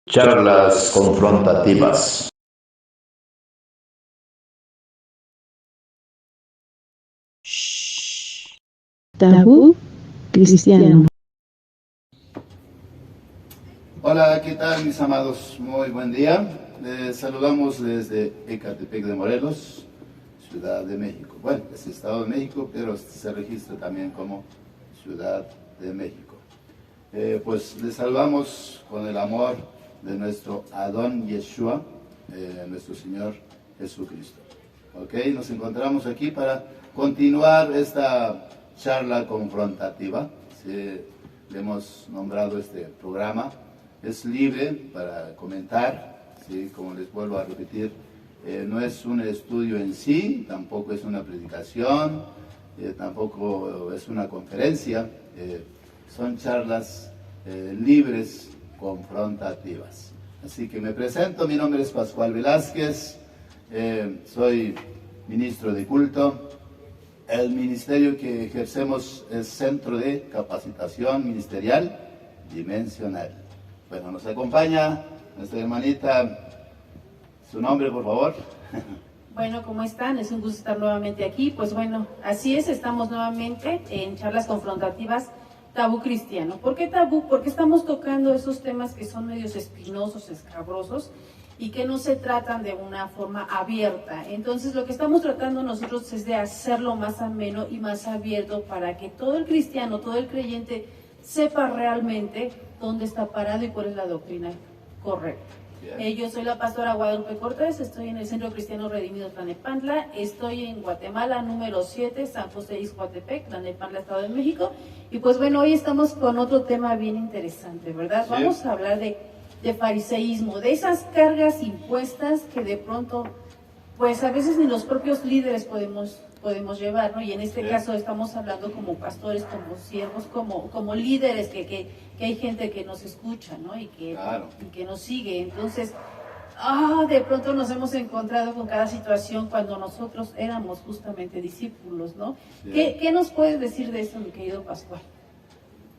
Charlas confrontativas. Tabú cristiano. Hola, ¿qué tal mis amados? Muy buen día. Les saludamos desde Ecatepec de Morelos, Ciudad de México. Bueno, es Estado de México, pero se registra también como Ciudad de México. Pues les saludamos con el amor de nuestro Adón Yeshua, nuestro Señor Jesucristo. ¿Ok? Nos encontramos aquí para continuar esta charla confrontativa. ¿Sí? Le hemos nombrado este programa. Es libre para comentar, ¿sí? Como les vuelvo a repetir, no es un estudio en sí, tampoco es una predicación, tampoco es una conferencia, son charlas libres, confrontativas. Así que me presento, mi nombre es Pascual Velázquez, soy ministro de culto. El ministerio que ejercemos es Centro de Capacitación Ministerial Dimensional. Bueno, nos acompaña nuestra hermanita. ¿Su nombre, por favor? Bueno, ¿cómo están? Es un gusto estar nuevamente aquí. Pues bueno, así es, estamos nuevamente en charlas confrontativas tabú cristiano. ¿Por qué tabú? Porque estamos tocando esos temas que son medios espinosos, escabrosos y que no se tratan de una forma abierta. Entonces, lo que estamos tratando nosotros es de hacerlo más ameno y más abierto para que todo el cristiano, todo el creyente sepa realmente dónde está parado y cuál es la doctrina correcta. Yo soy la pastora Guadalupe Cortés, estoy en el Centro Cristiano Redimido Tlalnepantla, estoy en Guatemala, número 7, San José Ixcoatepec, Tlalnepantla, Estado de México. Y pues bueno, hoy estamos con otro tema bien interesante, ¿verdad? Sí. Vamos a hablar de fariseísmo, de esas cargas impuestas que de pronto, pues a veces ni los propios líderes podemos llevar, ¿no? Y en este caso estamos hablando como pastores, como siervos, como líderes, que hay gente que nos escucha, ¿no? Y que nos sigue. Entonces, de pronto nos hemos encontrado con cada situación cuando nosotros éramos justamente discípulos, ¿no? Sí. ¿Qué nos puedes decir de esto, mi querido Pascual?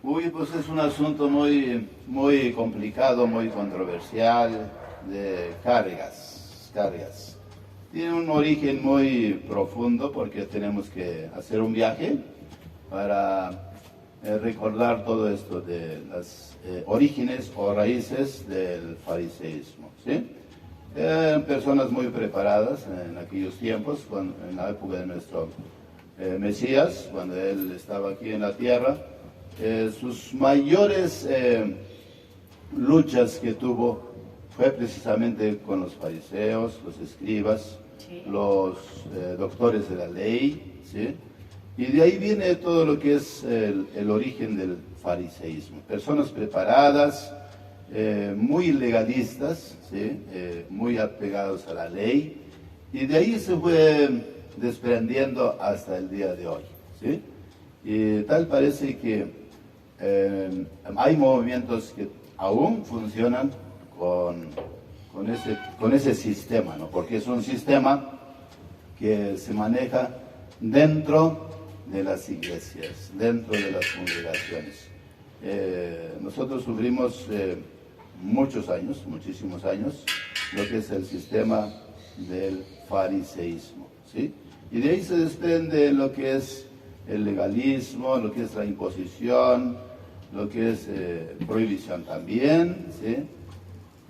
Uy, pues es un asunto muy, muy complicado, muy controversial, de cargas. Tiene un origen muy profundo porque tenemos que hacer un viaje para recordar todo esto de las orígenes o raíces del fariseísmo, ¿sí? Eran personas muy preparadas en aquellos tiempos, en la época de nuestro Mesías, cuando él estaba aquí en la tierra. Sus mayores luchas que tuvo fue precisamente con los fariseos, los escribas, sí, los doctores de la ley, ¿sí? Y de ahí viene todo lo que es el origen del fariseísmo. Personas preparadas, muy legalistas, ¿sí? Muy apegados a la ley, y de ahí se fue desprendiendo hasta el día de hoy, ¿sí? Y tal parece que hay movimientos que aún funcionan con ese sistema, ¿no? Porque es un sistema que se maneja dentro de las iglesias, dentro de las congregaciones. Nosotros sufrimos muchísimos años, lo que es el sistema del fariseísmo, ¿sí? Y de ahí se desprende lo que es el legalismo, lo que es la imposición, lo que es prohibición también, ¿sí?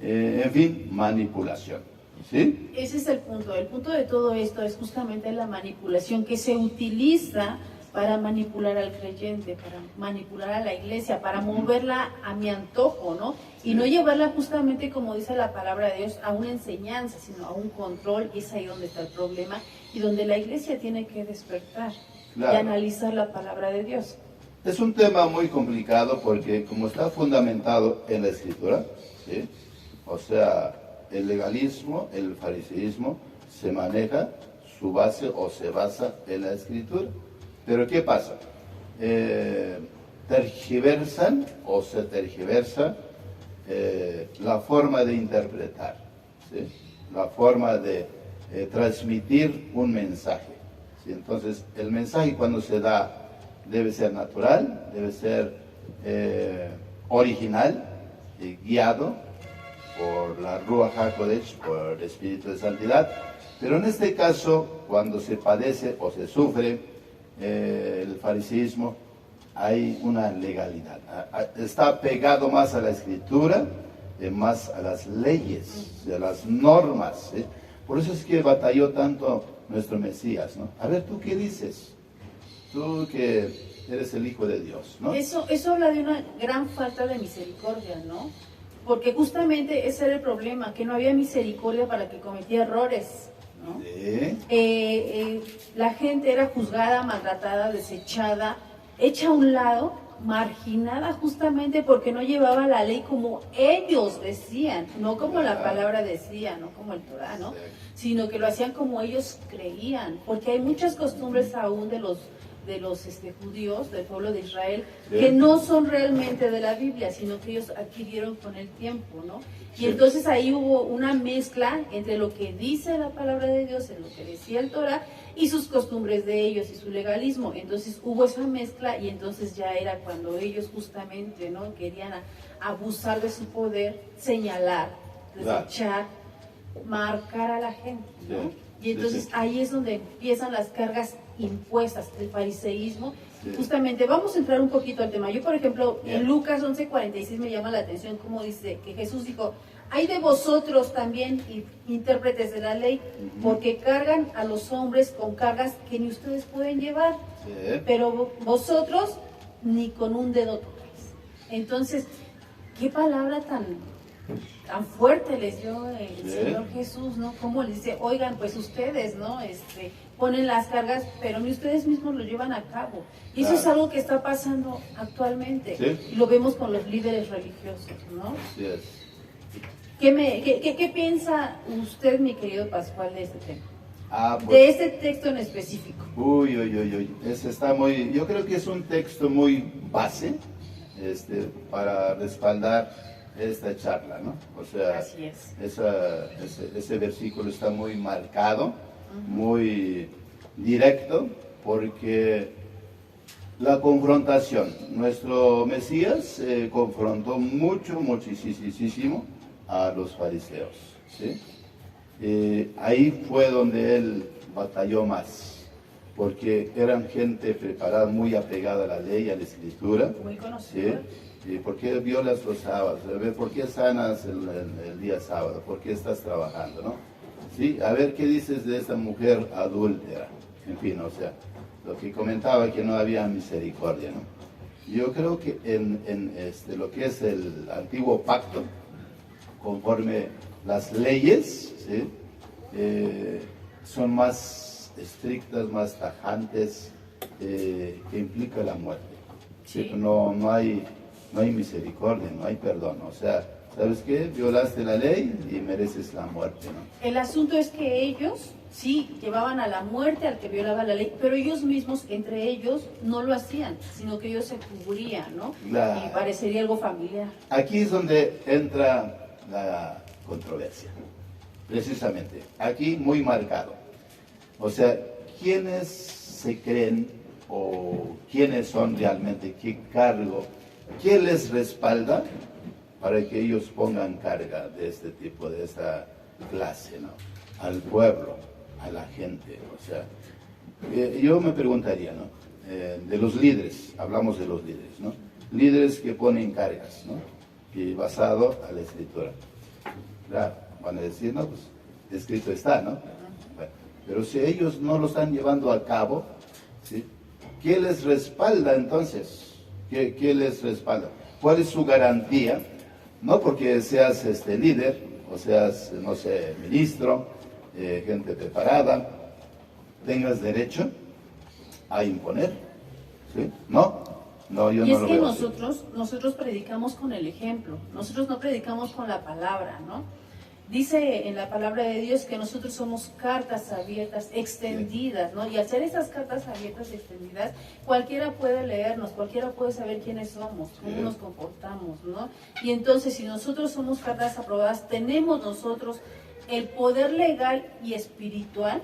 En fin, manipulación, ¿sí? Ese es el punto. El punto de todo esto es justamente la manipulación que se utiliza para manipular al creyente, para manipular a la iglesia, para moverla a mi antojo, ¿no? Y no llevarla justamente, como dice la palabra de Dios, a una enseñanza, sino a un control, y es ahí donde está el problema, y donde la iglesia tiene que despertar, claro, y analizar la palabra de Dios. Es un tema muy complicado porque como está fundamentado en la Escritura, ¿sí? O sea, el legalismo, el fariseísmo, se maneja, su base o se basa en la Escritura. Pero ¿qué pasa? Tergiversan o se tergiversa la forma de interpretar, ¿sí? La forma de transmitir un mensaje, ¿sí? Entonces, el mensaje cuando se da debe ser natural, debe ser original, guiado por la Ruach HaKodesh, por el Espíritu de Santidad. Pero en este caso, cuando se padece o se sufre el fariseísmo, hay una legalidad. Está pegado más a la Escritura, más a las leyes, a las normas. Por eso es que batalló tanto nuestro Mesías, ¿no? A ver, ¿tú qué dices? Tú que eres el Hijo de Dios, ¿no? Eso habla de una gran falta de misericordia, ¿no? Porque justamente ese era el problema, que no había misericordia para el que cometía errores, ¿no? Sí. La gente era juzgada, maltratada, desechada, hecha a un lado, marginada justamente porque no llevaba la ley como ellos decían, no como la palabra decía, no como el Torah, ¿no? Sino que lo hacían como ellos creían, porque hay muchas costumbres aún de los judíos, del pueblo de Israel, que no son realmente de la Biblia, sino que ellos adquirieron con el tiempo, ¿no? Y entonces ahí hubo una mezcla entre lo que dice la palabra de Dios, en lo que decía el Torah, y sus costumbres de ellos y su legalismo. Entonces hubo esa mezcla y entonces ya era cuando ellos justamente, ¿no?, querían abusar de su poder, señalar, desechar, marcar a la gente, ¿no? Y entonces ahí es donde empiezan las cargas impuestas del fariseísmo. Justamente, vamos a entrar un poquito al tema. Yo, por ejemplo, en Lucas 11:46 me llama la atención cómo dice que Jesús dijo: hay de vosotros también, intérpretes de la ley, porque cargan a los hombres con cargas que ni ustedes pueden llevar, pero vosotros ni con un dedo tocáis. Entonces, qué palabra tan fuerte les dio el Señor Jesús, ¿no? Como les dice: oigan, pues ustedes, ¿no? Ponen las cargas, pero ni ustedes mismos lo llevan a cabo. Y eso es algo que está pasando actualmente. Y lo vemos con los líderes religiosos, ¿no? ¿Qué piensa usted, mi querido Pascual, de este tema? Pues, de este texto en específico. Ese está muy, yo creo que es un texto muy base, para respaldar esta charla, ¿no? O sea, así es. Ese versículo está muy marcado, muy directo, porque la confrontación, nuestro Mesías confrontó muchísimo a los fariseos, ¿sí? Ahí fue donde él batalló más, porque eran gente preparada, muy apegada a la ley, a la Escritura. Muy conocida. ¿Sí? ¿Por qué violas los sábados? A ver, ¿por qué sanas el día sábado? ¿Por qué estás trabajando, no? ¿Sí? A ver, ¿qué dices de esta mujer adúltera? En fin, o sea, lo que comentaba, que no había misericordia, ¿no? Yo creo que en lo que es el antiguo pacto, conforme las leyes, ¿sí?, son más estrictas, más tajantes, que implica la muerte. ¿Sí? No hay misericordia, no hay perdón. O sea, ¿sabes qué? Violaste la ley y mereces la muerte, ¿no? El asunto es que ellos sí llevaban a la muerte al que violaba la ley, pero ellos mismos, entre ellos, no lo hacían, sino que ellos se cubrían, ¿no? Y parecería algo familiar. Aquí es donde entra la controversia, precisamente. Aquí muy marcado. O sea, ¿quiénes se creen o quiénes son realmente? ¿Qué cargo? ¿Quién les respalda para que ellos pongan carga de este tipo, de esta clase, ¿no? Al pueblo, a la gente. O sea, yo me preguntaría, ¿no? De los líderes, hablamos de los líderes, ¿no? Líderes que ponen cargas, ¿no? Y basado a la Escritura. Claro, van a decir, no, pues escrito está, ¿no? Bueno, pero si ellos no lo están llevando a cabo, ¿sí?, ¿qué les respalda entonces? ¿Qué les respalda? ¿Cuál es su garantía? No porque seas líder, o seas, no sé, ministro, gente preparada, tengas derecho a imponer, ¿sí? No, yo y no es lo que veo nosotros predicamos con el ejemplo, nosotros no predicamos con la palabra, ¿no? Dice en la palabra de Dios que nosotros somos cartas abiertas, extendidas, ¿no? Y al ser esas cartas abiertas, extendidas, cualquiera puede leernos, cualquiera puede saber quiénes somos, cómo nos comportamos, ¿no? Y entonces, si nosotros somos cartas aprobadas, tenemos nosotros el poder legal y espiritual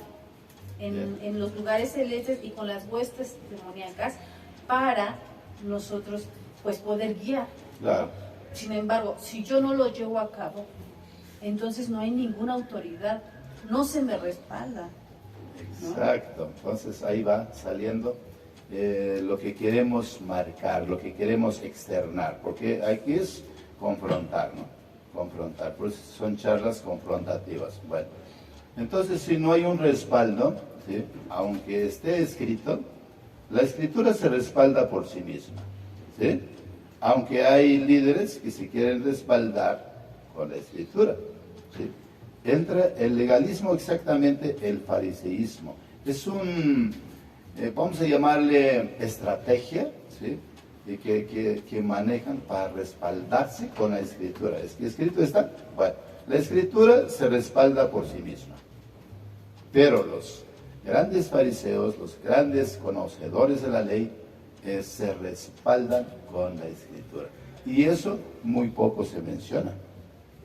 en los lugares celestes y con las huestes demoníacas para nosotros, pues, poder guiar. Claro. Sin embargo, si yo no lo llevo a cabo, entonces no hay ninguna autoridad, no se me respalda. ¿No? Exacto, entonces ahí va saliendo lo que queremos marcar, lo que queremos externar, porque aquí es confrontar, ¿no? Confrontar, por eso son charlas confrontativas. Bueno, entonces si no hay un respaldo, ¿sí? Aunque esté escrito, la escritura se respalda por sí misma, ¿sí? Aunque hay líderes que se quieren respaldar con la escritura, ¿sí? Entra el legalismo, exactamente el fariseísmo. Es vamos a llamarle estrategia, ¿sí? Y que manejan para respaldarse con la escritura. ¿Es que escrito está? Bueno, la escritura se respalda por sí misma. Pero los grandes fariseos, los grandes conocedores de la ley, se respaldan con la escritura. Y eso muy poco se menciona.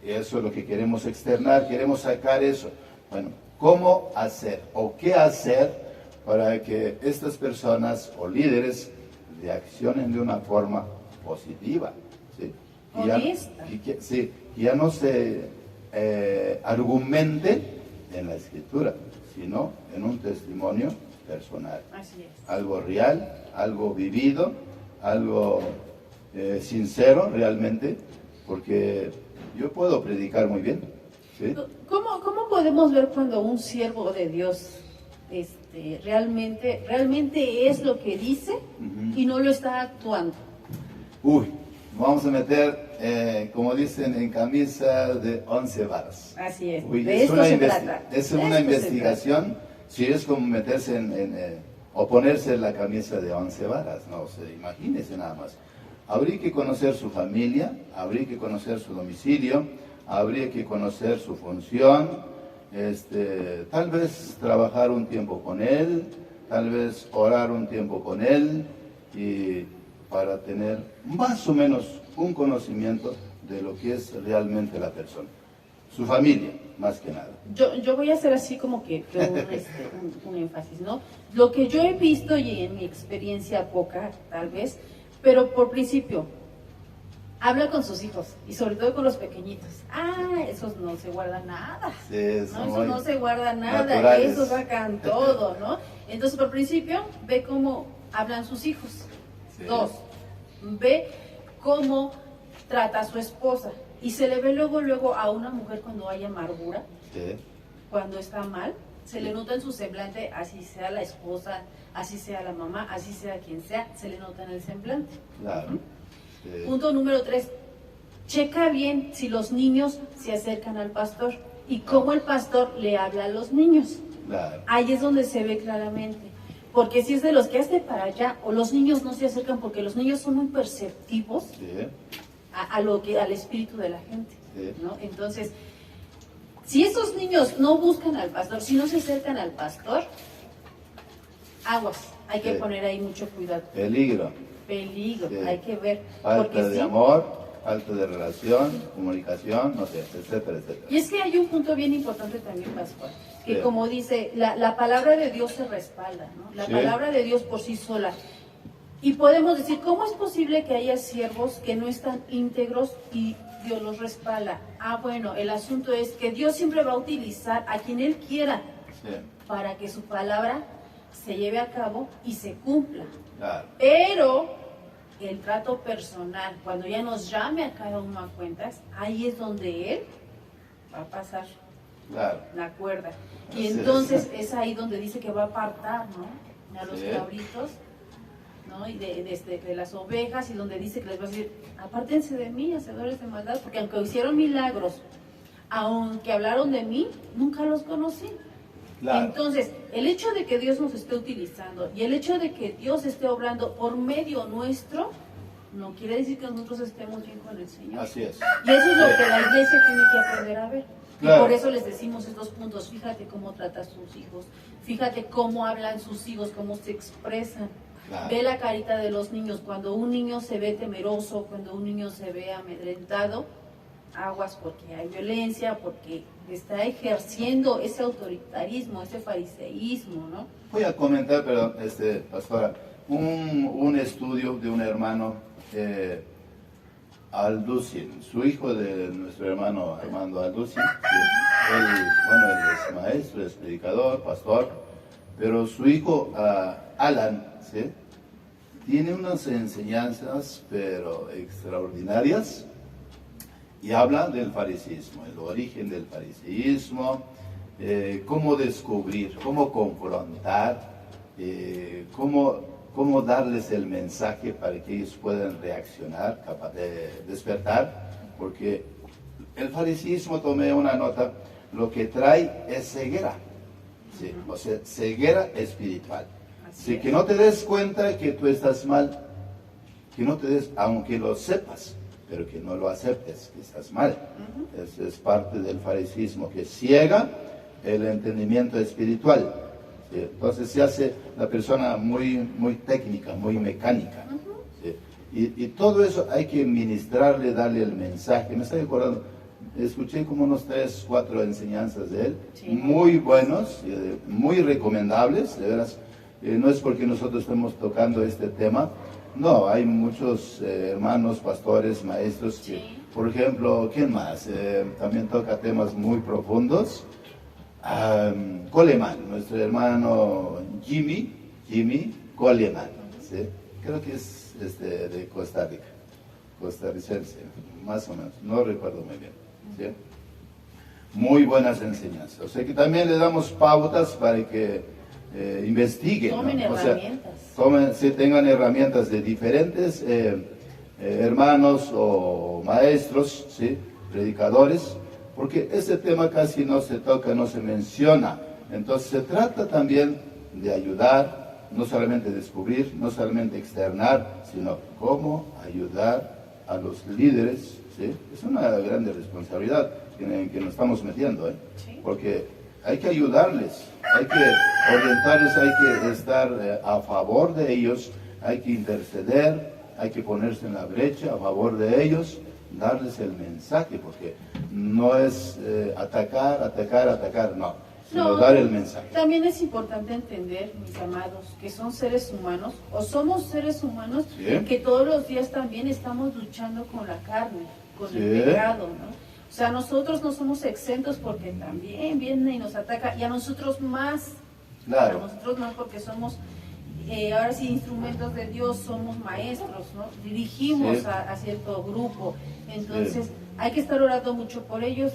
Eso es lo que queremos externar, queremos sacar eso. Bueno, ¿cómo hacer o qué hacer para que estas personas o líderes reaccionen de una forma positiva? ¿Sí? Honesta. Sí, ya no se argumente en la escritura, sino en un testimonio personal. Así es. Algo real, algo vivido, algo sincero realmente, porque yo puedo predicar muy bien, ¿sí? ¿Cómo podemos ver cuando un siervo de Dios realmente es lo que dice y no lo está actuando? Uy, vamos a meter, como dicen, en camisa de 11 varas. Así es. Uy, De esto se trata. Es De una esto se investigación, si es como meterse o ponerse en la camisa de 11 varas, no, imagínese nada más. Habría que conocer su familia, habría que conocer su domicilio, habría que conocer su función, tal vez trabajar un tiempo con él, tal vez orar un tiempo con él, y para tener más o menos un conocimiento de lo que es realmente la persona. Su familia, más que nada. Yo voy a hacer así como que un énfasis, ¿no? Lo que yo he visto y en mi experiencia poca, tal vez, pero por principio, habla con sus hijos y sobre todo con los pequeñitos. Esos no se guardan nada. Sí, ¿no? Esos no se guardan nada, naturales. esos sacan todo, ¿no? Entonces, por principio, ve cómo hablan sus hijos. Sí. 2, ve cómo trata a su esposa. Y se le ve luego a una mujer cuando hay amargura, Sí. cuando está mal, se le nota en su semblante, así sea la esposa, así sea la mamá, así sea quien sea, se le nota en el semblante. Claro. Sí. Punto número 3, checa bien si los niños se acercan al pastor y cómo el pastor le habla a los niños. Claro. Ahí es donde se ve claramente. Porque si es de los que hace para allá, o los niños no se acercan porque los niños son muy perceptivos Sí. al espíritu de la gente, Sí. ¿no? Entonces, si esos niños no buscan al pastor, si no se acercan al pastor, aguas, hay que Sí. poner ahí mucho cuidado. Peligro. Peligro, Sí. hay que ver. Falta porque de sí. amor, falta de relación, comunicación, no sé, etcétera, etcétera. Y es que hay un punto bien importante también, Pascual, que Sí. como dice, la palabra de Dios se respalda, ¿no? La Sí. palabra de Dios por sí sola. Y podemos decir, ¿cómo es posible que haya siervos que no están íntegros y Dios los respalda? Bueno, el asunto es que Dios siempre va a utilizar a quien Él quiera Sí. para que su palabra se lleve a cabo y se cumpla. Claro. Pero el trato personal, cuando ya nos llame a cada uno a cuentas, ahí es donde Él va a pasar Claro. la cuerda. Así Y es. entonces es ahí donde dice que va a apartar, ¿no? A los Sí. cabritos, ¿no? Y de las ovejas, y donde dice que les va a decir, apártense de mí, hacedores de maldad, porque aunque hicieron milagros, aunque hablaron de mí, nunca los conocí. Claro. Entonces, el hecho de que Dios nos esté utilizando y el hecho de que Dios esté obrando por medio nuestro, no quiere decir que nosotros estemos bien con el Señor. Así es. Y eso es lo que la iglesia tiene que aprender a ver. Claro. Y por eso les decimos estos puntos. Fíjate cómo trata a sus hijos. Fíjate cómo hablan sus hijos, cómo se expresan. Claro. Ve la carita de los niños. Cuando un niño se ve temeroso, cuando un niño se ve amedrentado, aguas, porque hay violencia, porque está ejerciendo ese autoritarismo, ese fariseísmo, ¿no? Voy a comentar, pero pastora, un estudio de un hermano Alducin, su hijo de nuestro hermano Armando Alducin. ¿Sí? Él es maestro, es predicador, pastor, pero su hijo Alan, ¿sí? Tiene unas enseñanzas, pero extraordinarias, y habla del fariseísmo, el origen del fariseísmo, cómo descubrir, cómo confrontar, cómo darles el mensaje para que ellos puedan reaccionar, capaz de despertar, porque el fariseísmo, tomé una nota, lo que trae es ceguera, ¿sí? O sea, ceguera espiritual. Así que no te des cuenta que tú estás mal, que no te des, aunque lo sepas, pero que no lo aceptes, que estás mal. Eso es parte del fariseísmo, que ciega el entendimiento espiritual. ¿Sí? Entonces se hace la persona muy técnica, muy mecánica. ¿Sí? Y todo eso hay que ministrarle, darle el mensaje. Me estoy acordando, escuché como unos 3, 4 enseñanzas de él, sí, muy buenos, muy recomendables, de veras. No es porque nosotros estemos tocando este tema, no, hay muchos hermanos, pastores, maestros, que, sí, por ejemplo, ¿quién más? También toca temas muy profundos. Coleman, nuestro hermano Jimmy Coleman, ¿sí? Creo que es de Costa Rica, costarricense, más o menos, no recuerdo muy bien, ¿sí? Muy buenas enseñanzas, o sea que también le damos pautas para que investiguen, tomen, ¿no? Herramientas. O sea, si tengan herramientas de diferentes hermanos o maestros, ¿sí? Predicadores, porque ese tema casi no se toca, no se menciona. Entonces se trata también de ayudar, no solamente descubrir, no solamente externar, sino cómo ayudar a los líderes, ¿sí? Es una grande responsabilidad en que nos estamos metiendo, ¿sí? Porque hay que ayudarles, hay que orientarles, hay que estar a favor de ellos, hay que interceder, hay que ponerse en la brecha a favor de ellos, darles el mensaje, porque no es atacar, no, sino dar el mensaje. También es importante entender, mis amados, que son seres humanos, o somos seres humanos, ¿sí? Que todos los días también estamos luchando con la carne, con ¿sí? El pecado, ¿no? O sea, nosotros no somos exentos porque también viene y nos ataca, y a nosotros más, claro. A nosotros más porque somos, ahora sí, instrumentos de Dios, somos maestros, ¿no? Dirigimos sí. a cierto grupo, entonces sí. Hay que estar orando mucho por ellos,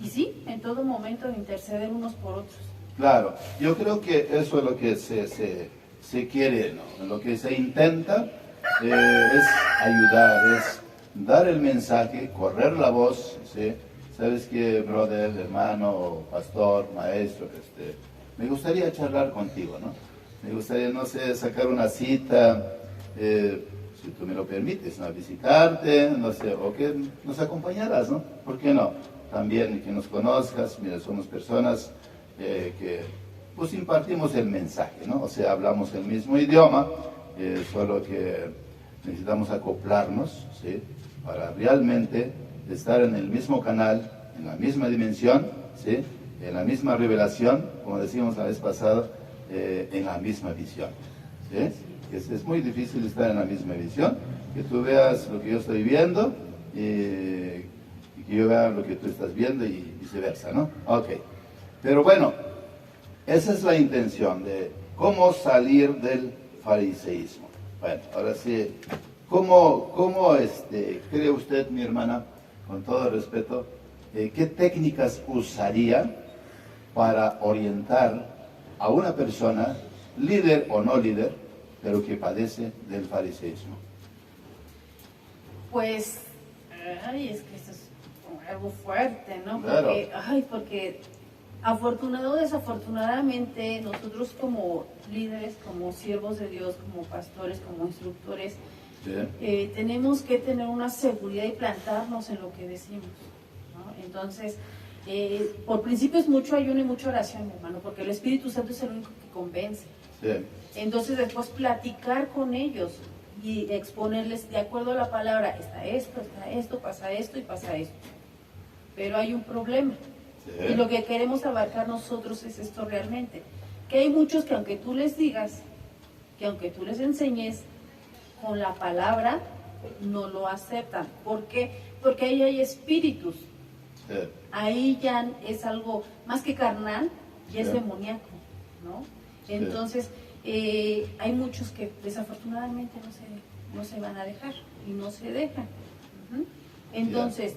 y sí, en todo momento interceder unos por otros. Claro, yo creo que eso es lo que se quiere, ¿no? Lo que se intenta es ayudar, es dar el mensaje, correr la voz, ¿sí? ¿Sabes qué, brother, hermano, pastor, maestro? Me gustaría charlar contigo, ¿no? Me gustaría, no sé, sacar una cita, si tú me lo permites, ¿no? Visitarte, no sé, o que nos acompañarás, ¿no? ¿Por qué no? También que nos conozcas, mira, somos personas que pues impartimos el mensaje, ¿no? O sea, hablamos el mismo idioma, solo que necesitamos acoplarnos, ¿sí? Para realmente estar en el mismo canal, en la misma dimensión, ¿sí? En la misma revelación, como decíamos la vez pasada, en la misma visión, ¿sí? Es muy difícil estar en la misma visión, que tú veas lo que yo estoy viendo y que yo vea lo que tú estás viendo y viceversa, ¿no? Ok, pero bueno, esa es la intención de cómo salir del fariseísmo. Bueno, ahora sí, ¿cómo cree usted, mi hermana, con todo respeto, qué técnicas usaría para orientar a una persona, líder o no líder, pero que padece del fariseísmo? Pues, es que esto es algo fuerte, ¿no? Claro. Porque afortunado o desafortunadamente, nosotros como líderes, como siervos de Dios, como pastores, como instructores, sí. Tenemos que tener una seguridad y plantarnos en lo que decimos, ¿no? Entonces, por principio es mucho ayuno y mucha oración, mi hermano, porque el Espíritu Santo es el único que convence. Sí. Entonces, después platicar con ellos y exponerles de acuerdo a la palabra, está esto, pasa esto y pasa esto. Pero hay un problema. Sí. Y lo que queremos abarcar nosotros es esto realmente. Que hay muchos que aunque tú les digas, que aunque tú les enseñes con la palabra, no lo aceptan. ¿Por qué? Porque ahí hay espíritus. Sí. Ahí ya es algo más que carnal, ya es Sí. demoníaco, ¿no? Entonces, hay muchos que desafortunadamente no se van a dejar y no se dejan. Ujú. Entonces,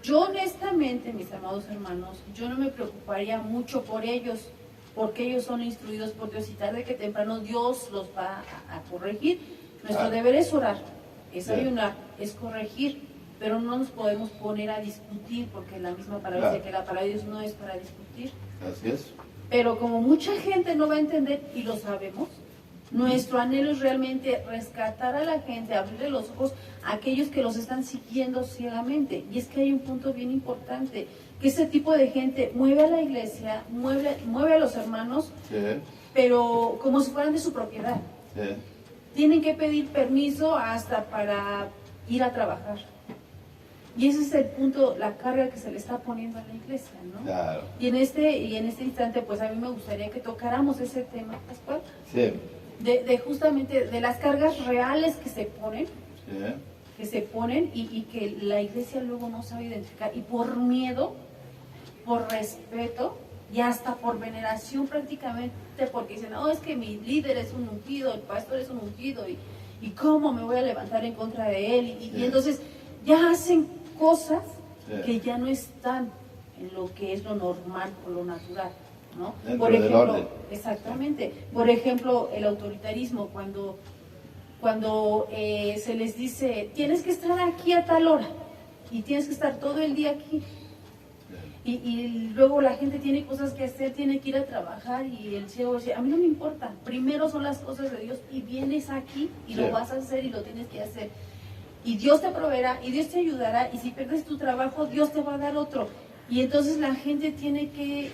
yo honestamente, mis amados hermanos, yo no me preocuparía mucho por ellos, porque ellos son instruidos por Dios y tarde que temprano Dios los va a corregir. Nuestro deber es orar, es ayunar, es corregir, pero no nos podemos poner a discutir, porque la misma palabra dice que la palabra de Dios no es para discutir. Así es. Pero como mucha gente no va a entender, y lo sabemos, nuestro anhelo es realmente rescatar a la gente, abrirle los ojos a aquellos que los están siguiendo ciegamente. Y es que hay un punto bien importante, que ese tipo de gente mueve a la iglesia, mueve a los hermanos, Sí. pero como si fueran de su propiedad. Sí. Tienen que pedir permiso hasta para ir a trabajar. Y ese es el punto, la carga que se le está poniendo a la iglesia, ¿no? Claro. Y en este instante, pues a mí me gustaría que tocáramos ese tema, Pascual, Sí. de justamente de las cargas reales que se ponen, Sí. y que la iglesia luego no sabe identificar. Y por miedo, por respeto y hasta por veneración prácticamente, porque dicen, no, es que mi líder es un ungido, el pastor es un ungido, y cómo me voy a levantar en contra de él. Y entonces ya hacen cosas que ya no están en lo que es lo normal o lo natural, ¿no? Dentro Por del ejemplo, orden. exactamente. Por ejemplo, el autoritarismo, cuando se les dice, tienes que estar aquí a tal hora y tienes que estar todo el día aquí. Y luego la gente tiene cosas que hacer, tiene que ir a trabajar y el ciego dice, a mí no me importa, primero son las cosas de Dios y vienes aquí y lo vas a hacer y lo tienes que hacer. Y Dios te proveerá y Dios te ayudará y si pierdes tu trabajo, Dios te va a dar otro. Y entonces la gente tiene que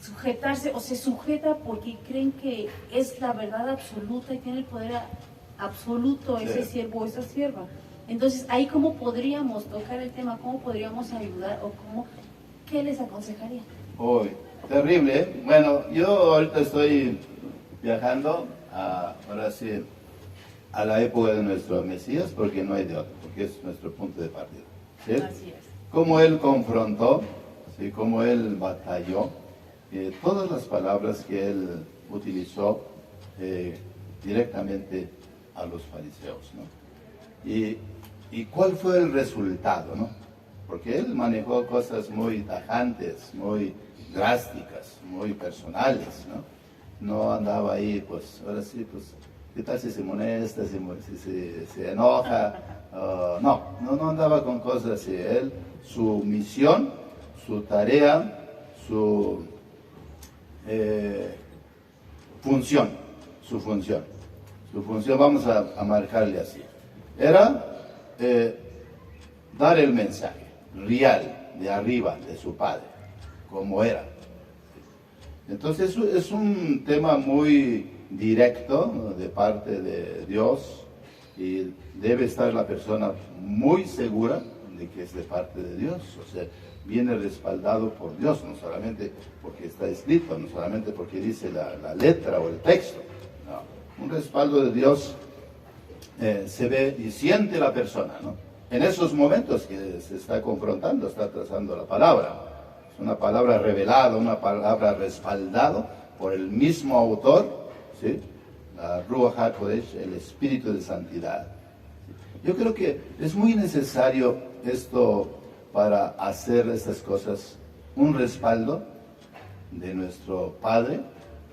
sujetarse o se sujeta porque creen que es la verdad absoluta y tiene el poder absoluto ese siervo o esa sierva. Entonces ahí cómo podríamos tocar el tema, cómo podríamos ayudar o ¿qué les aconsejaría? Uy, terrible, ¿eh? Bueno, yo ahorita estoy viajando ahora sí, a la época de nuestro Mesías, porque no hay de otro, porque es nuestro punto de partida. ¿Sí? Así es. Cómo él confrontó, ¿sí? Cómo él batalló, todas las palabras que él utilizó directamente a los fariseos, ¿no? Y cuál fue el resultado, ¿no? Porque él manejó cosas muy tajantes, muy drásticas, muy personales, ¿no? No andaba ahí, pues, ahora sí, pues, ¿qué tal si se molesta, si se enoja? No andaba con cosas así. Él, su misión, su tarea, su función, vamos a marcarle así. Era dar el mensaje real, de arriba, de su padre, como era. Entonces es un tema muy directo, ¿no?, de parte de Dios, y debe estar la persona muy segura de que es de parte de Dios, o sea, viene respaldado por Dios, no solamente porque está escrito, no solamente porque dice la letra o el texto, no. Un respaldo de Dios se ve y siente la persona, ¿no? En esos momentos que se está confrontando, está trazando la palabra. Es una palabra revelada, una palabra respaldada por el mismo autor, ¿sí? La Ruach HaKodesh, el Espíritu de Santidad. Yo creo que es muy necesario esto para hacer estas cosas, un respaldo de nuestro Padre,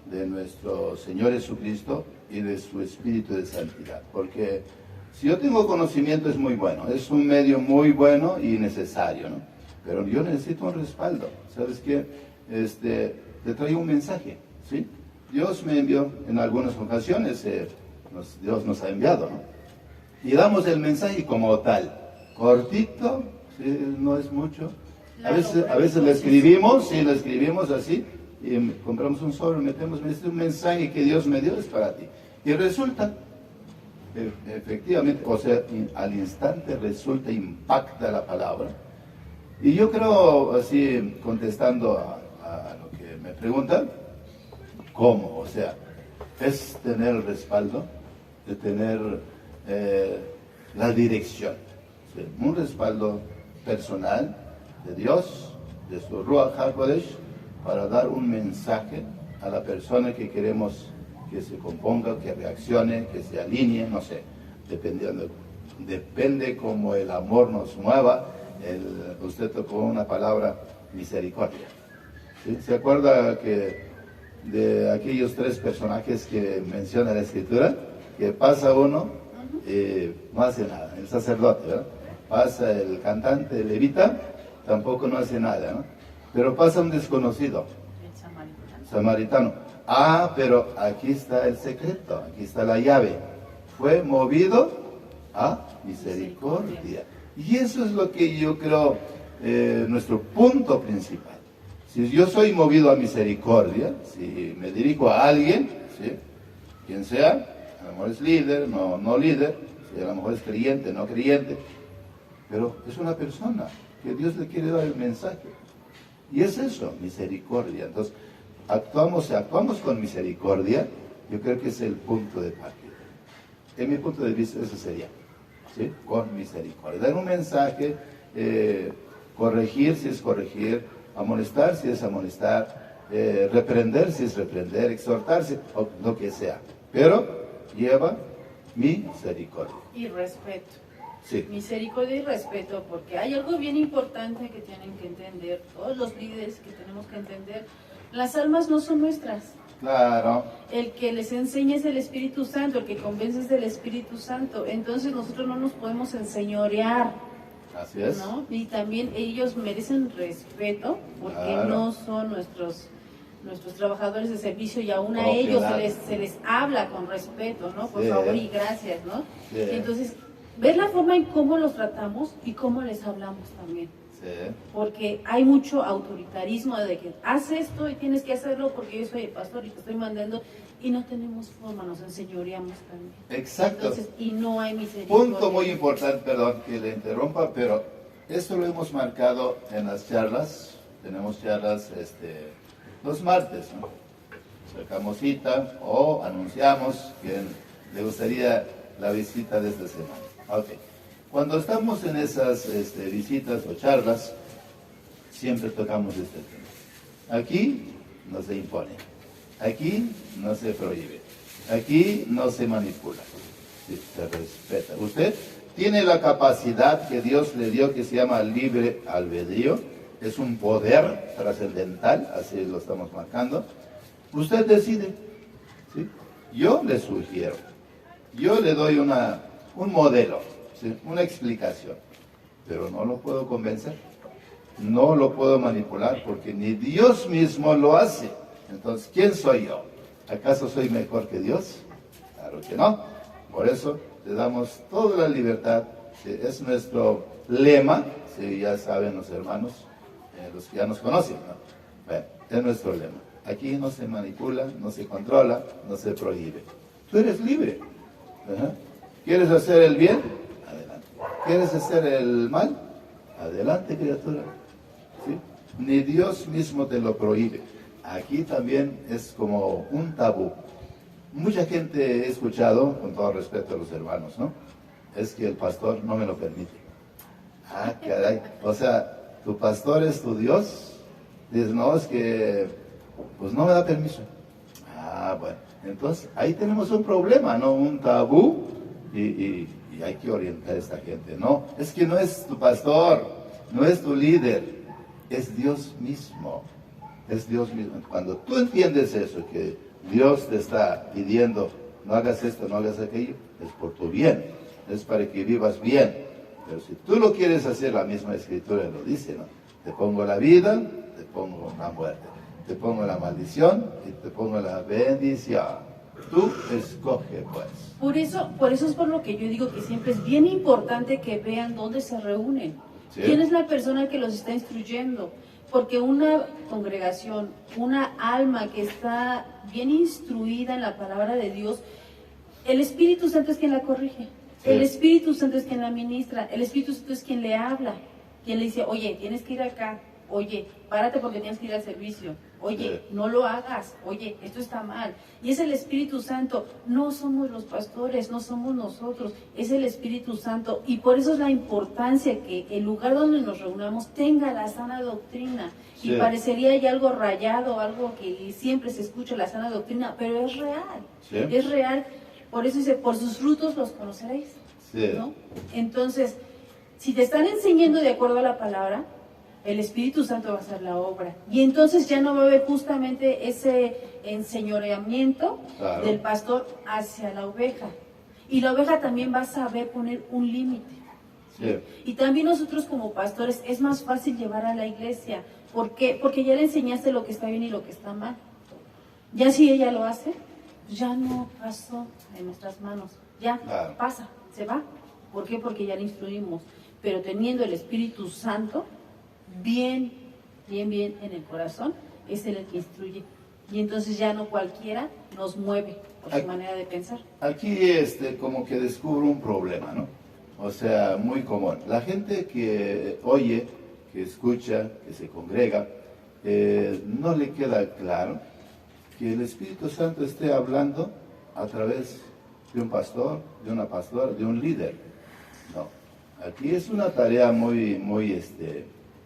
de nuestro Señor Jesucristo y de su Espíritu de Santidad. Porque si yo tengo conocimiento es muy bueno, es un medio muy bueno y necesario, ¿no? Pero yo necesito un respaldo. ¿Sabes qué? Te traigo un mensaje, ¿sí? Dios me envió en algunas ocasiones, Dios nos ha enviado, ¿no? Y damos el mensaje como tal, cortito, ¿sí? No es mucho. A veces lo escribimos, sí, lo escribimos así, y compramos un sobre, metemos, un mensaje que Dios me dio es para ti. Y resulta, efectivamente, o sea, al instante resulta, impacta la palabra. Y yo creo, así, contestando a lo que me preguntan, ¿cómo? O sea, es tener el respaldo, de tener la dirección, ¿sí? Un respaldo personal de Dios, de su Ruach HaKodesh, para dar un mensaje a la persona que queremos que se componga, que reaccione, que se alinee, no sé, depende cómo el amor nos mueva. Usted tocó una palabra, misericordia. ¿Sí? ¿Se acuerda que de aquellos 3 personajes que menciona la Escritura? Que pasa uno y no hace nada, el sacerdote, ¿verdad? Pasa el cantante, el levita, tampoco no hace nada, ¿no? Pero pasa un desconocido, el samaritano. Ah, pero aquí está el secreto, aquí está la llave. Fue movido a misericordia. Y eso es lo que yo creo nuestro punto principal. Si yo soy movido a misericordia, si me dirijo a alguien, ¿sí? Quien sea, a lo mejor es líder, no líder, ¿sí? A lo mejor es creyente, no creyente, pero es una persona que Dios le quiere dar el mensaje. Y es eso, misericordia. Entonces, actuamos con misericordia, yo creo que es el punto de partida. En mi punto de vista, eso sería, ¿sí? Con misericordia. Dar un mensaje, corregir si es corregir, amonestar si es amonestar, reprender si es reprender, exhortar si, o lo que sea. Pero lleva misericordia. Y respeto. Sí. Misericordia y respeto, porque hay algo bien importante que tienen que entender, todos los líderes que tenemos que entender. Las almas no son nuestras. Claro. El que les enseña es el Espíritu Santo, el que convence es del Espíritu Santo. Entonces nosotros no nos podemos enseñorear, Así es. ¿no? Y también ellos merecen respeto, porque Claro. no son nuestros trabajadores de servicio, y aún a Oh, ellos claro. se les habla con respeto, ¿no? Por Sí. favor y gracias, ¿no? Sí. Entonces, ver la forma en cómo los tratamos y cómo les hablamos también. Sí. Porque hay mucho autoritarismo de que haz esto y tienes que hacerlo porque yo soy el pastor y te estoy mandando, y no tenemos forma, nos enseñoreamos también. Exacto. Entonces, y no hay misericordia. Punto muy importante, perdón que le interrumpa, pero esto lo hemos marcado en las charlas. Tenemos charlas los martes, ¿no? Sacamos cita o anunciamos que le gustaría la visita de esta semana. Ok. Cuando estamos en esas visitas o charlas, siempre tocamos este tema. Aquí no se impone, aquí no se prohíbe, aquí no se manipula, sí, se respeta. Usted tiene la capacidad que Dios le dio, que se llama libre albedrío, es un poder trascendental, así lo estamos marcando. Usted decide, ¿sí? Yo le sugiero, yo le doy un modelo, ¿sí? Una explicación, pero no lo puedo convencer, no lo puedo manipular, porque ni Dios mismo lo hace. Entonces, ¿quién soy yo? ¿Acaso soy mejor que Dios? Claro que no. Por eso le damos toda la libertad, ¿sí? Es nuestro lema, ¿sí? Ya saben los hermanos, los que ya nos conocen, ¿no? Bueno, es nuestro lema. Aquí no se manipula, no se controla, no se prohíbe. Tú eres libre. Ajá. ¿Quieres hacer el bien? Adelante. ¿Quieres hacer el mal? Adelante, criatura. ¿Sí? Ni Dios mismo te lo prohíbe. Aquí también es como un tabú. Mucha gente he escuchado, con todo respeto a los hermanos, ¿no? Es que el pastor no me lo permite. Ah, caray. O sea, tu pastor es tu Dios. Dices, no, es que pues no me da permiso. Ah, bueno. Entonces, ahí tenemos un problema, ¿no? Un tabú, y hay que orientar a esta gente. No, es que no es tu pastor, no es tu líder, es Dios mismo. Es Dios mismo. Cuando tú entiendes eso, que Dios te está pidiendo, no hagas esto, no hagas aquello, es por tu bien, es para que vivas bien. Pero si tú lo quieres hacer, la misma Escritura lo dice, ¿no? Te pongo la vida, te pongo la muerte. Te pongo la maldición y te pongo la bendición. Tú escoge, pues. Por eso es por lo que yo digo que siempre es bien importante que vean dónde se reúnen. Sí. ¿Quién es la persona que los está instruyendo? Porque una congregación, una alma que está bien instruida en la palabra de Dios, el Espíritu Santo es quien la corrige. Sí. El Espíritu Santo es quien la ministra. El Espíritu Santo es quien le habla. Quien le dice, oye, tienes que ir acá. Oye, párate porque tienes que ir al servicio. Oye, no lo hagas. Oye, esto está mal. Y es el Espíritu Santo. No somos los pastores, no somos nosotros. Es el Espíritu Santo. Y por eso es la importancia que el lugar donde nos reunamos tenga la sana doctrina. Sí. Y parecería ya algo rayado, algo que siempre se escucha, la sana doctrina, pero es real. Sí. Es real. Por eso dice, por sus frutos los conoceréis. Sí. ¿No? Entonces, si te están enseñando de acuerdo a la palabra, el Espíritu Santo va a hacer la obra. Y entonces ya no va a haber justamente ese enseñoreamiento Claro. del pastor hacia la oveja. Y la oveja también va a saber poner un límite. Sí. Y también nosotros como pastores es más fácil llevar a la iglesia. ¿Por qué? Porque ya le enseñaste lo que está bien y lo que está mal. Ya si ella lo hace, ya no pasó en nuestras manos. Ya Claro. pasa, se va. ¿Por qué? Porque ya le instruimos. Pero teniendo el Espíritu Santo bien en el corazón, es Él el que instruye. Y entonces ya no cualquiera nos mueve por su manera de pensar. Aquí como que descubro un problema, ¿no? O sea, muy común. La gente que oye, que escucha, que se congrega, no le queda claro que el Espíritu Santo esté hablando a través de un pastor, de una pastora, de un líder. No. Aquí es una tarea muy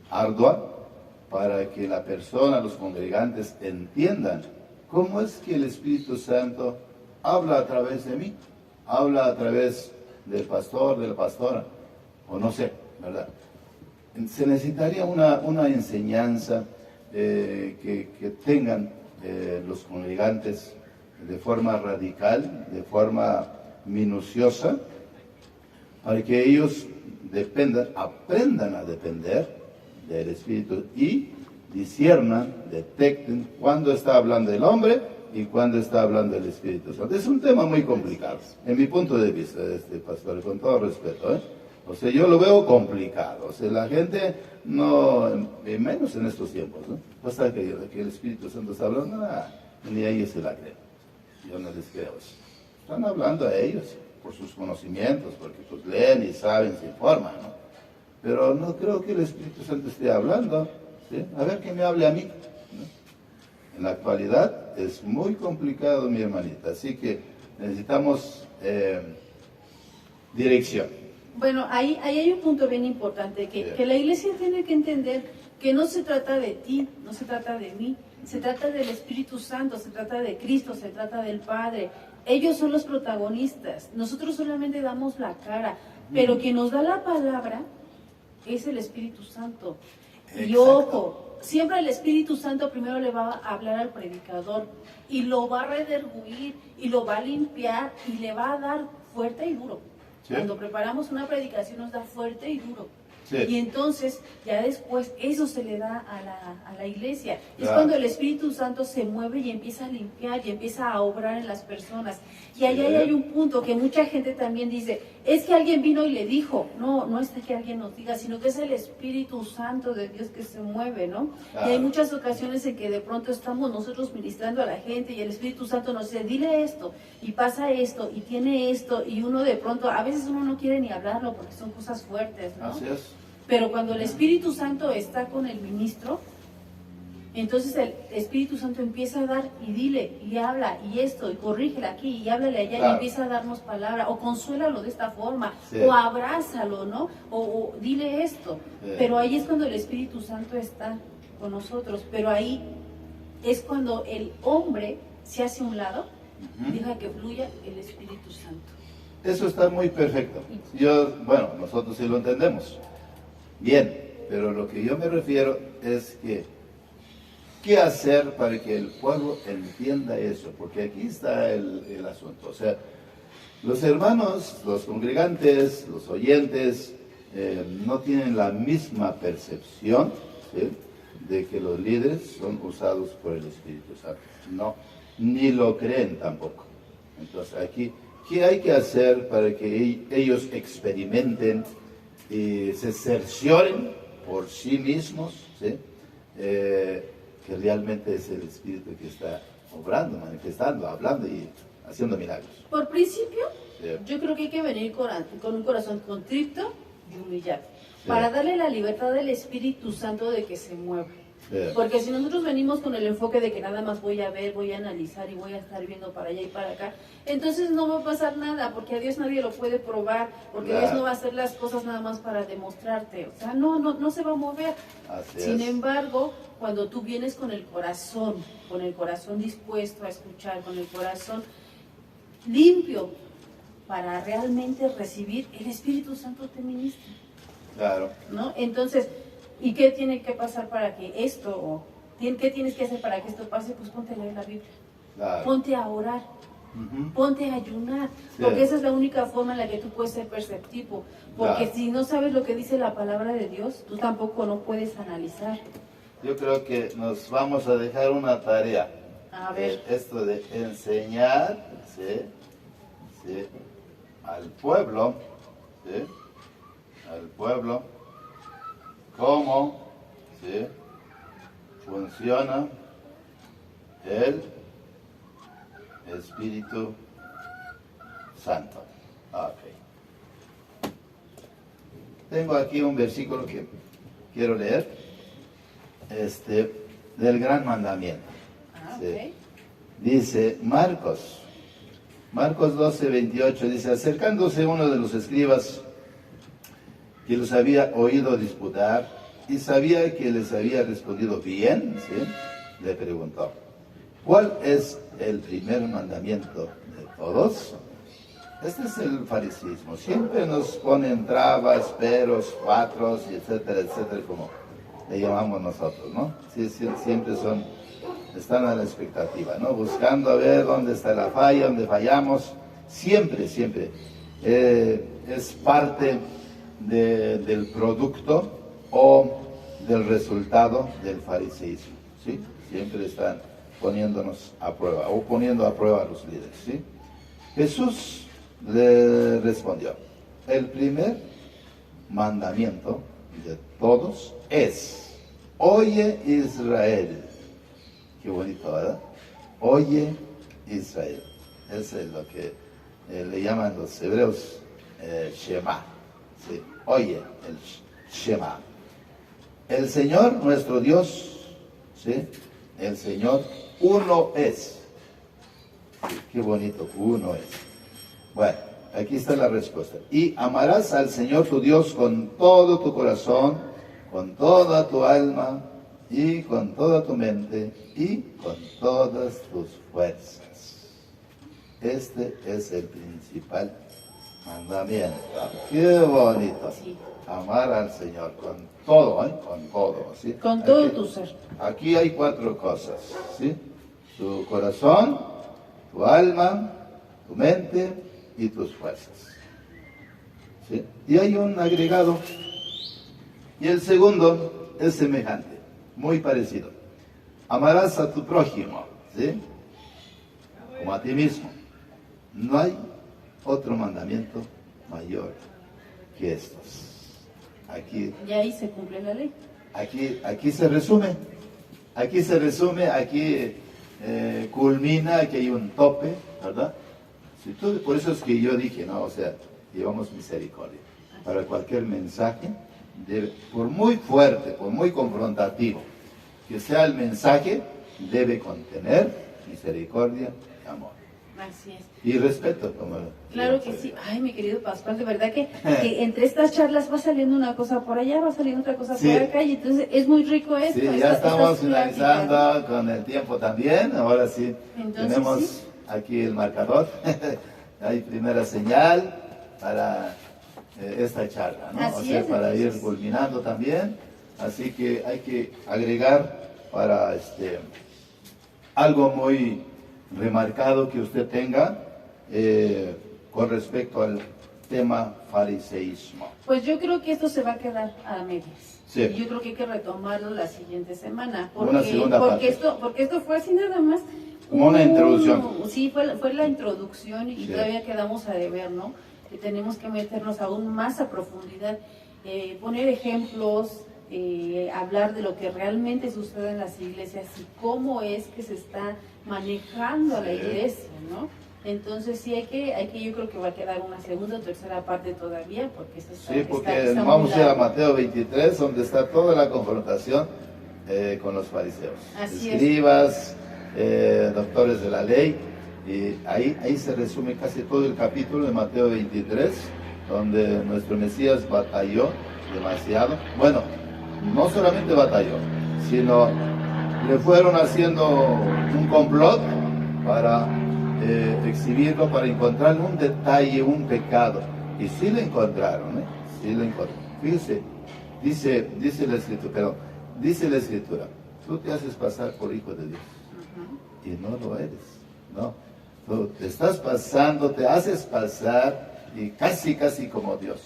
ardua para que la persona, los congregantes entiendan cómo es que el Espíritu Santo habla a través de mí, habla a través del pastor, de la pastora, o no sé, ¿verdad? Se necesitaría una enseñanza que tengan los congregantes de forma radical, de forma minuciosa, para que ellos aprendan a depender del Espíritu y disciernan, detecten cuándo está hablando el hombre y cuándo está hablando el Espíritu Santo. Es un tema muy complicado, en mi punto de vista, pastor, con todo respeto, ¿eh? O sea, yo lo veo complicado. O sea, la gente no, menos en estos tiempos, ¿no? Basta que el Espíritu Santo está hablando, ni a ellos se la creen. Yo no les creo eso. Están hablando a ellos por sus conocimientos, porque pues leen y saben, se informan, ¿no? Pero no creo que el Espíritu Santo esté hablando, ¿sí? A ver que me hable a mí, ¿no? En la actualidad es muy complicado, mi hermanita, así que necesitamos dirección. Bueno, ahí hay un punto bien importante, que la iglesia tiene que entender que no se trata de ti, no se trata de mí, se trata del Espíritu Santo, se trata de Cristo, se trata del Padre. Ellos son los protagonistas, nosotros solamente damos la cara, pero quien nos da la palabra es el Espíritu Santo. Y Exacto. ojo, siempre el Espíritu Santo primero le va a hablar al predicador y lo va a redarguir y lo va a limpiar y le va a dar fuerte y duro. Sí. Cuando preparamos una predicación nos da fuerte y duro. Sí. Y entonces, ya después, eso se le da a la iglesia. Es Claro. cuando el Espíritu Santo se mueve y empieza a limpiar y empieza a obrar en las personas. Y allá Sí. hay un punto que mucha gente también dice, es que alguien vino y le dijo. No, no es que alguien nos diga, sino que es el Espíritu Santo de Dios que se mueve, ¿no? Claro. Y hay muchas ocasiones en que de pronto estamos nosotros ministrando a la gente y el Espíritu Santo nos dice, dile esto, y pasa esto, y tiene esto, y uno de pronto, a veces uno no quiere ni hablarlo porque son cosas fuertes, ¿no? Así es. Pero cuando el Espíritu Santo está con el ministro, entonces el Espíritu Santo empieza a dar y dile, y habla, y esto, y corrígela aquí, y háblale allá, Claro. y empieza a darnos palabra, o consuélalo de esta forma, Sí. o abrázalo, ¿no? O dile esto. Sí. Pero ahí es cuando el Espíritu Santo está con nosotros, pero ahí es cuando el hombre se hace a un lado y deja que fluya el Espíritu Santo. Eso está muy perfecto. Nosotros sí lo entendemos. Bien, pero lo que yo me refiero es que, ¿qué hacer para que el pueblo entienda eso? Porque aquí está el asunto. O sea, los hermanos, los congregantes, los oyentes, no tienen la misma percepción, ¿sí?, de que los líderes son usados por el Espíritu Santo. No, ni lo creen tampoco. Entonces aquí, ¿qué hay que hacer para que ellos experimenten y se cercioren por sí mismos, ¿sí?, que realmente es el Espíritu que está obrando, manifestando, hablando y haciendo milagros? Por principio, Sí. yo creo que hay que venir con un corazón contrito y humillado, Sí. para darle la libertad del Espíritu Santo de que se mueva. Sí. Porque si nosotros venimos con el enfoque de que nada más voy a ver, voy a analizar y voy a estar viendo para allá y para acá, entonces no va a pasar nada, porque a Dios nadie lo puede probar, porque Claro. Dios no va a hacer las cosas nada más para demostrarte, o sea, no se va a mover. Así Sin es. embargo, cuando tú vienes con el corazón dispuesto a escuchar, con el corazón limpio para realmente recibir, el Espíritu Santo te ministra, Claro. ¿no? Entonces, ¿y qué tiene que pasar para que esto, o qué tienes que hacer para que esto pase? Pues ponte a leer la Biblia, Claro. ponte a orar, Ujú. ponte a ayunar, Sí. porque esa es la única forma en la que tú puedes ser perceptivo, porque Claro. si no sabes lo que dice la palabra de Dios, tú tampoco no puedes analizar. Yo creo que nos vamos a dejar una tarea. A ver. Esto de enseñar, ¿sí? ¿Sí? Al pueblo, ¿sí? Al pueblo, cómo, ¿sí? Funciona el Espíritu Santo. Ok. Tengo aquí un versículo que quiero leer, del gran mandamiento. Sí. Ok. Dice Marcos 12:28, dice, acercándose uno de los escribas que los había oído disputar y sabía que les había respondido bien, ¿sí? Le preguntó, ¿cuál es el primer mandamiento de todos? Este es el fariseísmo. Siempre nos ponen trabas, peros, patros, y etcétera, etcétera, como le llamamos nosotros, ¿no? Sí, siempre están a la expectativa, ¿no? Buscando a ver dónde está la falla, dónde fallamos. Siempre. Es parte del producto o del resultado del fariseísmo, ¿sí? Siempre están poniéndonos a prueba o poniendo a prueba a los líderes, ¿sí? Jesús le respondió, el primer mandamiento de todos es, oye Israel. Qué bonito, ¿verdad? Oye Israel. Eso es lo que le llaman los hebreos Shema. ¿Sí? Oye, el Shema. El Señor, nuestro Dios, ¿sí? El Señor, uno es. Sí, qué bonito, uno es. Bueno, aquí está la respuesta. Y amarás al Señor tu Dios con todo tu corazón, con toda tu alma, y con toda tu mente, y con todas tus fuerzas. Este es el principal mandamiento. Qué bonito. Sí. Amar al Señor con todo, ¿eh? Con todo, ¿sí? Con todo Aquí- tu ser. Aquí hay 4 cosas, ¿sí? Tu corazón, tu alma, tu mente y tus fuerzas. ¿Sí? Y hay un agregado. Y el segundo es semejante, muy parecido. Amarás a tu prójimo, ¿sí? Como a ti mismo. No hay otro mandamiento mayor que estos. Aquí Y ahí se cumple la ley. Aquí se resume, aquí culmina, aquí hay un tope, ¿verdad? Por eso es que yo dije, ¿no? O sea, llevamos misericordia. Para cualquier mensaje, por muy fuerte, por muy confrontativo que sea el mensaje, debe contener misericordia y amor. Así es. Y respeto, como... Claro que sí. Ay, mi querido Pascual, de verdad que entre estas charlas va saliendo una cosa por allá, va saliendo otra cosa Sí. por acá, y entonces es muy rico esto. Sí, ya estas estamos pláticas. finalizando con el tiempo también. Ahora sí, Entonces, tenemos sí. aquí el marcador. Hay primera señal para esta charla, ¿no? Así o sea, es, para ir entonces. culminando también. Así que hay que agregar para algo muy remarcado que usted tenga con respecto al tema fariseísmo. Pues yo creo que esto se va a quedar a medias. Sí. Y yo creo que hay que retomarlo la siguiente semana. Una segunda parte. Porque esto fue así nada más. Como una introducción. Sí, fue la introducción y Sí. todavía quedamos a deber, ¿no? Que tenemos que meternos aún más a profundidad, poner ejemplos, hablar de lo que realmente sucede en las iglesias y cómo es que se está manejando a la Sí. iglesia, ¿no? Entonces sí hay que, yo creo que va a quedar una segunda o tercera parte todavía, porque eso está, Sí, porque está muy vamos a ir a largo. Mateo 23, donde está toda la confrontación con los fariseos, Así escribas, doctores de la ley, y ahí se resume casi todo el capítulo de Mateo 23, donde nuestro Mesías batalló demasiado. Bueno, no solamente batalló, sino le fueron haciendo un complot para exhibirlo, para encontrar un detalle, un pecado. Y sí lo encontraron, sí lo encontraron. Fíjese, dice la Escritura, tú te haces pasar por hijo de Dios, y no lo eres, no. Tú te estás pasando, te haces pasar, y casi como Dios.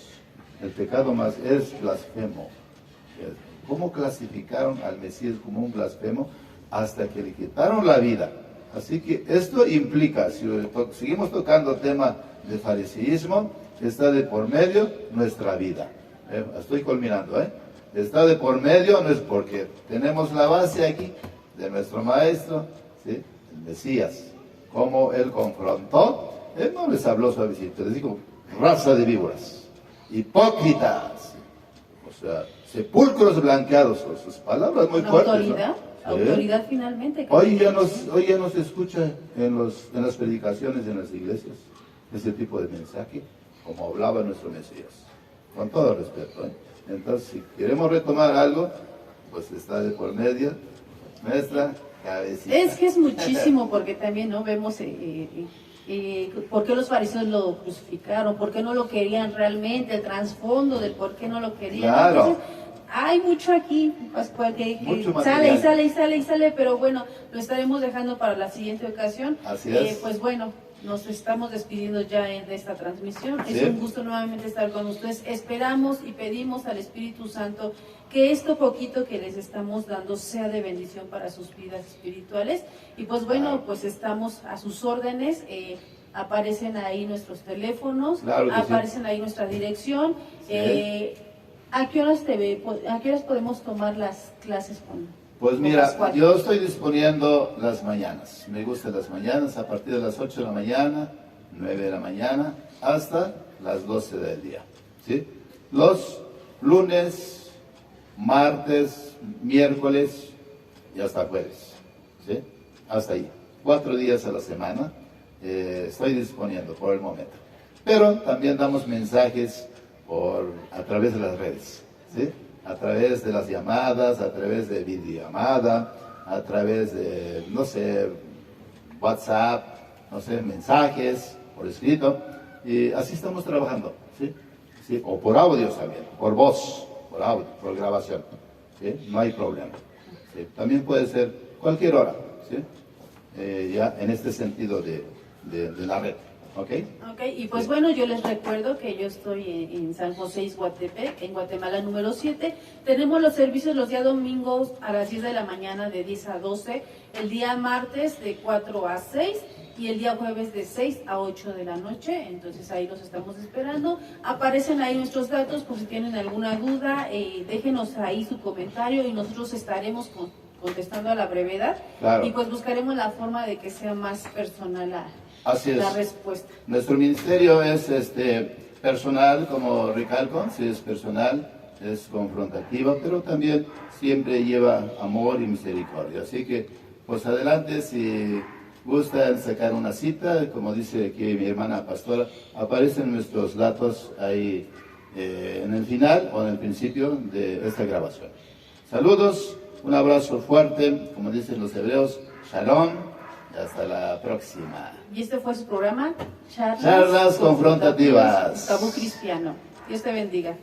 El pecado más es blasfemo. ¿Cómo clasificaron al Mesías como un blasfemo? Hasta que le quitaron la vida. Así que esto implica, si seguimos tocando tema de fariseísmo, está de por medio nuestra vida. Estoy culminando, está de por medio, no es porque tenemos la base aquí de nuestro maestro, ¿sí? El Mesías, como él confrontó. Él no les habló suavecito, les dijo, raza de víboras, hipócritas, o sea, sepulcros blanqueados, con sus palabras muy fuertes. Autoridad, ¿no? autoridad finalmente. Hoy ya no se escucha en las predicaciones de las iglesias ese tipo de mensaje, como hablaba nuestro Mesías, con todo respeto. Entonces, si queremos retomar algo, pues está de por medio nuestra cabecita. Es que es muchísimo, porque también no vemos por qué los fariseos lo crucificaron, por qué no lo querían realmente, el trasfondo del por qué no lo querían. Claro. Entonces, hay mucho aquí, Pascual, que Mucho sale material. y sale, pero bueno, lo estaremos dejando para la siguiente ocasión. Así es. Pues bueno, nos estamos despidiendo ya de esta transmisión. Sí. Es un gusto nuevamente estar con ustedes. Esperamos y pedimos al Espíritu Santo que esto poquito que les estamos dando sea de bendición para sus vidas espirituales. Y pues bueno, pues estamos a sus órdenes. Aparecen ahí nuestros teléfonos, Claro que aparecen ahí nuestra dirección. Sí. ¿A qué horas podemos tomar las clases con Pues mira, Pascual? yo estoy disponiendo las mañanas. Me gustan las mañanas, a partir de las 8 de la mañana, 9 de la mañana, hasta las 12 del día. ¿Sí? Los lunes, martes, miércoles y hasta jueves. ¿Sí? Hasta ahí. 4 días a la semana estoy disponiendo por el momento. Pero también damos mensajes a través de las redes. ¿Sí? A través de las llamadas, a través de videollamada, a través de, no sé, WhatsApp, no sé, mensajes por escrito, y así estamos trabajando, ¿sí? ¿Sí? O por audio también, por voz, por audio, por grabación, ¿sí? No hay problema, ¿sí? También puede ser cualquier hora, ¿sí? Ya en este sentido de la red. ¿Ok? Ok, y pues bueno, yo les recuerdo que yo estoy en San José Ixhuatepec, en Guatemala número 7. Tenemos los servicios los días domingos a las 10 de la mañana de 10 a 12, el día martes de 4 a 6 y el día jueves de 6 a 8 de la noche. Entonces ahí los estamos esperando. Aparecen ahí nuestros datos por si tienen alguna duda, déjenos ahí su comentario y nosotros estaremos contestando a la brevedad. Claro. Y pues buscaremos la forma de que sea más personal Así es. la respuesta. Nuestro ministerio es personal, como recalco, sí es personal, es confrontativa, pero también siempre lleva amor y misericordia. Así que, pues adelante, si gustan sacar una cita, como dice aquí mi hermana pastora, aparecen nuestros datos ahí en el final o en el principio de esta grabación. Saludos, un abrazo fuerte, como dicen los hebreos, shalom. Hasta la próxima. Y este fue su programa, Charlas confrontativas. Tabú Cristiano. Dios te bendiga.